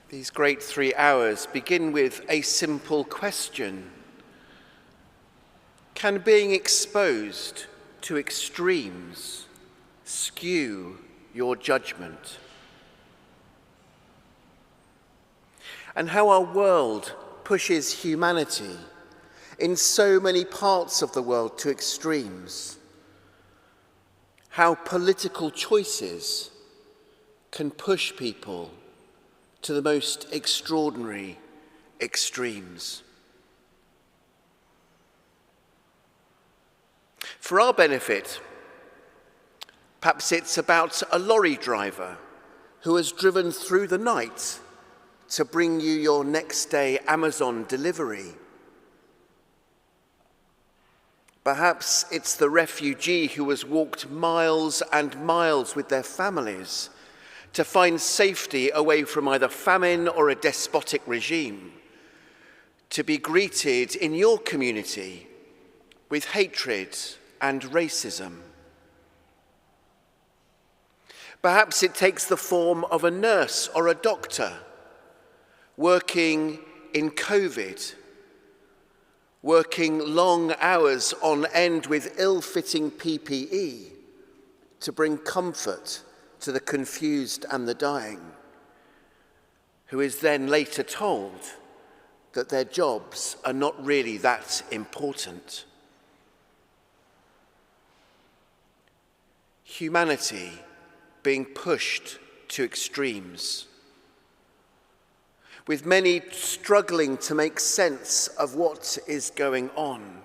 These great 3 hours begin with a simple question. Can being exposed to extremes skew your judgment? And how our world pushes humanity in so many parts of the world to extremes. How political choices can push people to the most extraordinary extremes. For our benefit, perhaps it's about a lorry driver who has driven through the night to bring you your next day Amazon delivery. Perhaps it's the refugee who has walked miles and miles with their families to find safety away from either famine or a despotic regime, to be greeted in your community with hatred and racism. Perhaps it takes the form of a nurse or a doctor working in COVID, working long hours on end with ill-fitting PPE to bring comfort to the confused and the dying, who is then later told that their jobs are not really that important. Humanity being pushed to extremes, with many struggling to make sense of what is going on,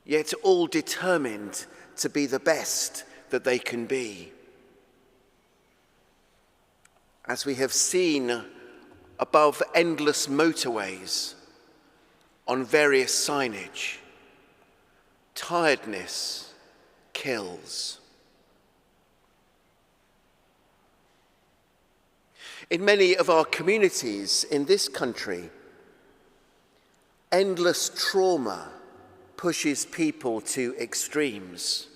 yet all determined to be the best that they can be. As we have seen above endless motorways on various signage, tiredness kills. In many of our communities in this country, endless trauma pushes people to extremes.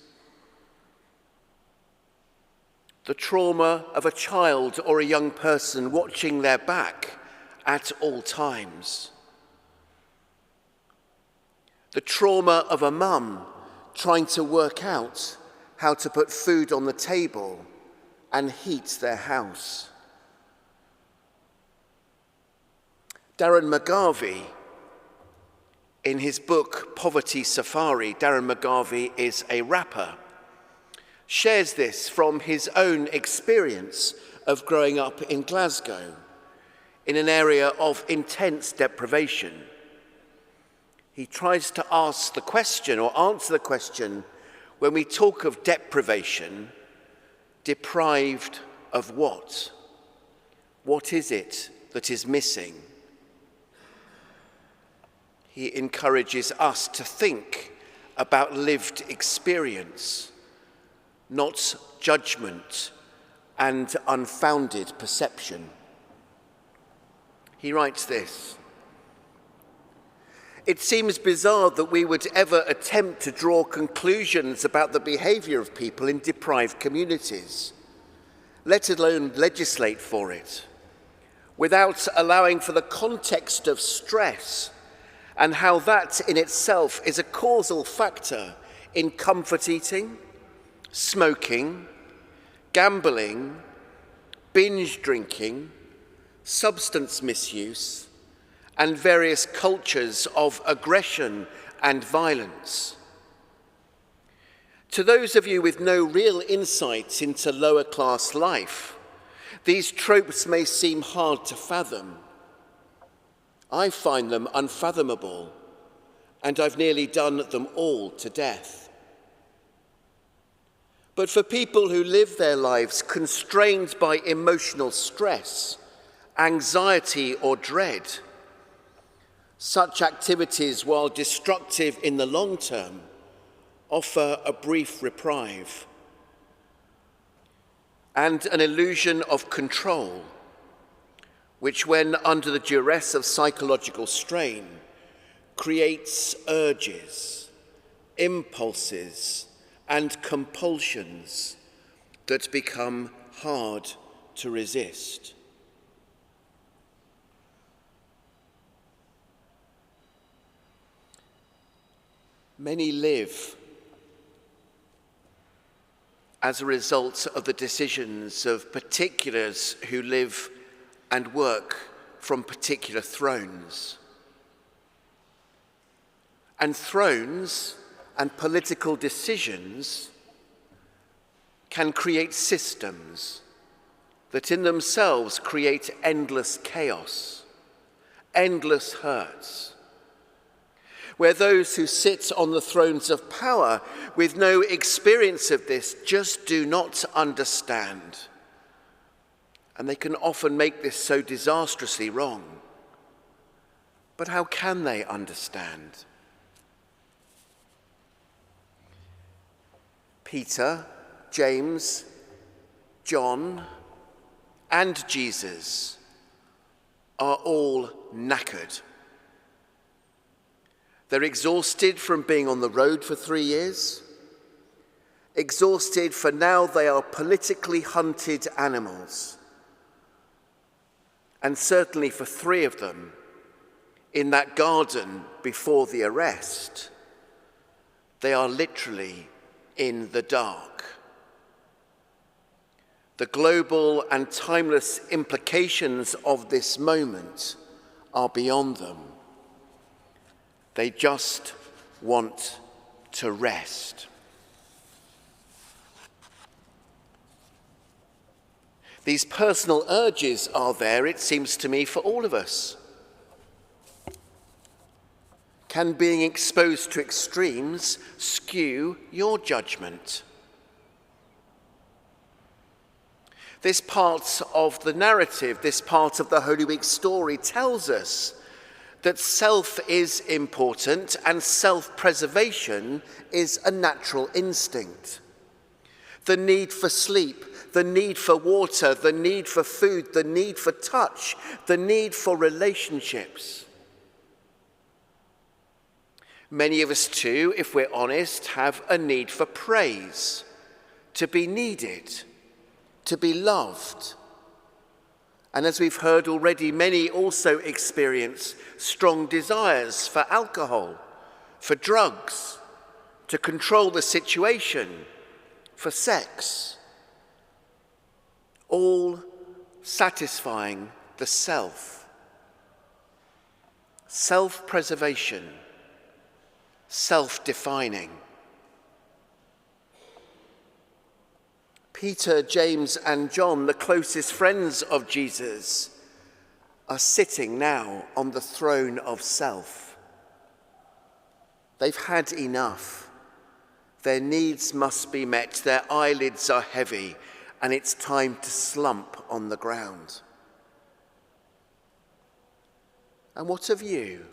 The trauma of a child or a young person watching their back at all times. The trauma of a mum trying to work out how to put food on the table and heat their house. Darren McGarvey, in his book Poverty Safari, Darren McGarvey is a rapper, shares this from his own experience of growing up in Glasgow, in an area of intense deprivation. He tries to ask the question, or answer the question, when we talk of deprivation, deprived of what? What is it that is missing? He encourages us to think about lived experience, not judgment and unfounded perception. He writes this: "It seems bizarre that we would ever attempt to draw conclusions about the behavior of people in deprived communities, let alone legislate for it, without allowing for the context of stress and how that in itself is a causal factor in comfort eating, smoking, gambling, binge drinking, substance misuse, and various cultures of aggression and violence. To those of you with no real insight into lower class life, these tropes may seem hard to fathom. I find them unfathomable, and I've nearly done them all to death. But for people who live their lives constrained by emotional stress, anxiety, or dread, such activities, while destructive in the long term, offer a brief reprieve and an illusion of control, which, when under the duress of psychological strain, creates urges, impulses, and compulsions that become hard to resist. Many live as a result of the decisions of particulars who live and work from particular thrones. And thrones and political decisions can create systems that in themselves create endless chaos, endless hurts, where those who sit on the thrones of power with no experience of this just do not understand. And they can often make this so disastrously wrong. But how can they understand? Peter, James, John, and Jesus are all knackered. They're exhausted from being on the road for 3 years, exhausted for now they are politically hunted animals. And certainly for 3 of them, in that garden before the arrest, they are literally in the dark. The global and timeless implications of this moment are beyond them. They just want to rest. These personal urges are there, it seems to me, for all of us. Can being exposed to extremes skew your judgment? This part of the narrative, this part of the Holy Week story tells us that self is important and self-preservation is a natural instinct. The need for sleep, the need for water, the need for food, the need for touch, the need for relationships. Many of us too, if we're honest, have a need for praise, to be needed, to be loved. And as we've heard already, many also experience strong desires for alcohol, for drugs, to control the situation, for sex, all satisfying the self. Self-preservation, self-defining. Peter, James, and John, the closest friends of Jesus, are sitting now on the throne of self. They've had enough. Their needs must be met, their eyelids are heavy, and it's time to slump on the ground. And what of you?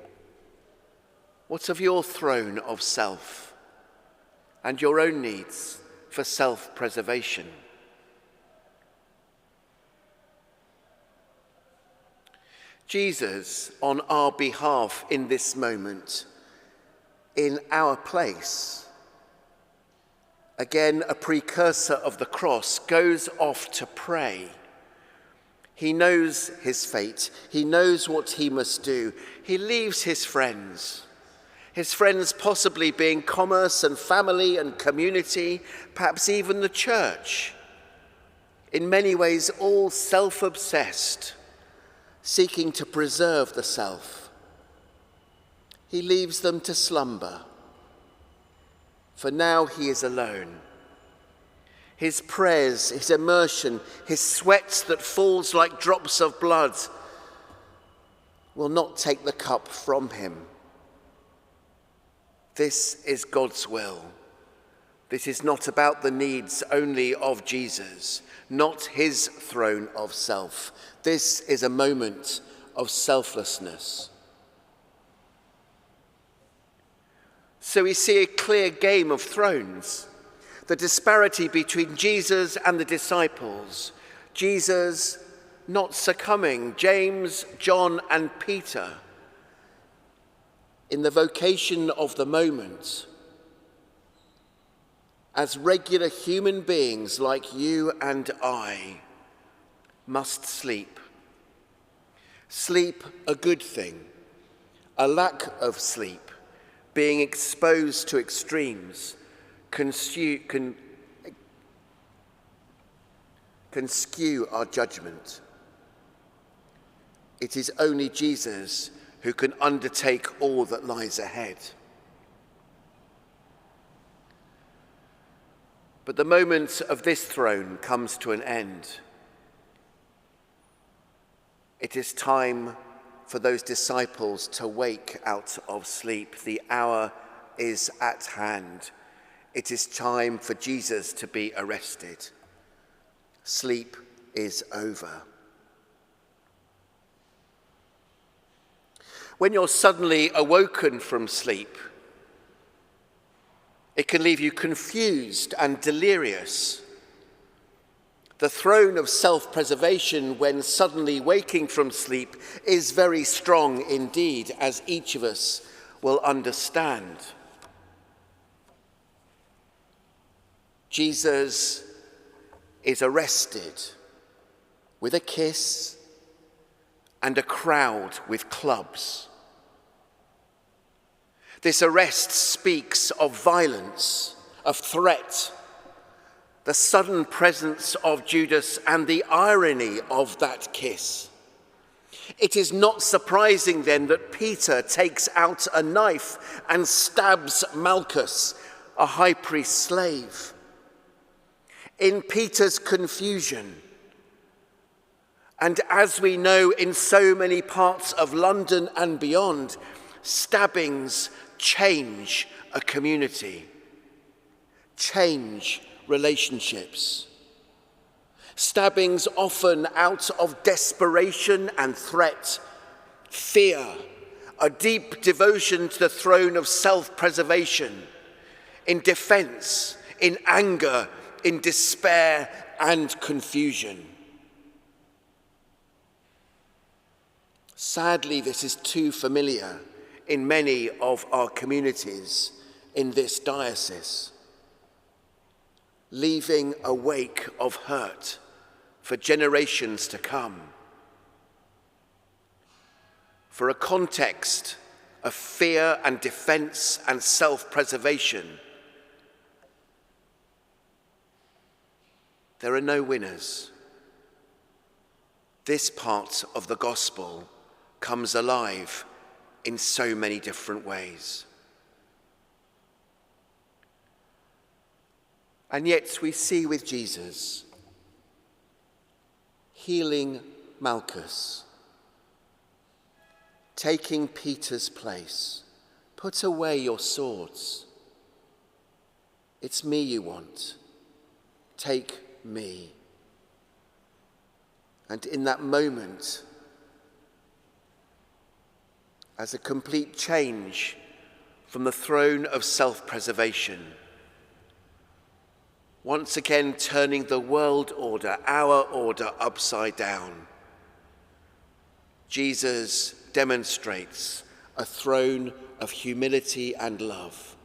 What of your throne of self and your own needs for self-preservation? Jesus, on our behalf in this moment, in our place, again a precursor of the cross, goes off to pray. He knows his fate. He knows what he must do. He leaves his friends possibly being commerce and family and community, perhaps even the church, in many ways all self-obsessed, seeking to preserve the self. He leaves them to slumber, for now he is alone. His prayers, his immersion, his sweat that falls like drops of blood will not take the cup from him. This is God's will. This is not about the needs only of Jesus, not his throne of self. This is a moment of selflessness. So we see a clear game of thrones, the disparity between Jesus and the disciples. Jesus not succumbing, James, John, and Peter in the vocation of the moment, as regular human beings like you and I, must sleep. Sleep, a good thing. A lack of sleep, being exposed to extremes, can skew our judgment. It is only Jesus who can undertake all that lies ahead. But the moment of this throne comes to an end. It is time for those disciples to wake out of sleep. The hour is at hand. It is time for Jesus to be arrested. Sleep is over. When you're suddenly awoken from sleep, it can leave you confused and delirious. The throne of self-preservation when suddenly waking from sleep is very strong indeed, as each of us will understand. Jesus is arrested with a kiss and a crowd with clubs. This arrest speaks of violence, of threat, the sudden presence of Judas and the irony of that kiss. It is not surprising then that Peter takes out a knife and stabs Malchus, a high priest's slave. In Peter's confusion, and as we know in so many parts of London and beyond, stabbings change a community, change relationships. Stabbings often out of desperation and threat, fear, a deep devotion to the throne of self-preservation, in defense, in anger, in despair and confusion. Sadly, this is too familiar in many of our communities in this diocese, leaving a wake of hurt for generations to come. For a context of fear and defense and self-preservation, there are no winners. This part of the gospel comes alive in so many different ways. And yet we see with Jesus healing Malchus, taking Peter's place. Put away your swords. It's me you want. Take me. And in that moment, as a complete change from the throne of self-preservation, once again turning the world order, our order, upside down, Jesus demonstrates a throne of humility and love,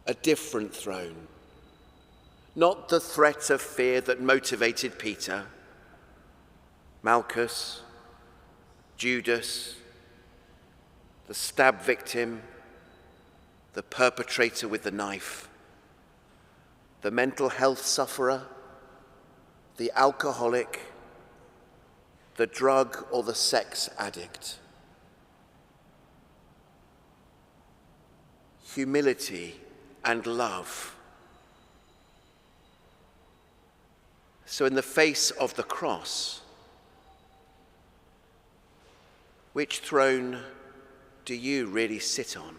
a different throne, not the threat of fear that motivated Peter, Malchus, Judas, the stab victim, the perpetrator with the knife, the mental health sufferer, the alcoholic, the drug or the sex addict. Humility and love. So in the face of the cross, which throne do you really sit on?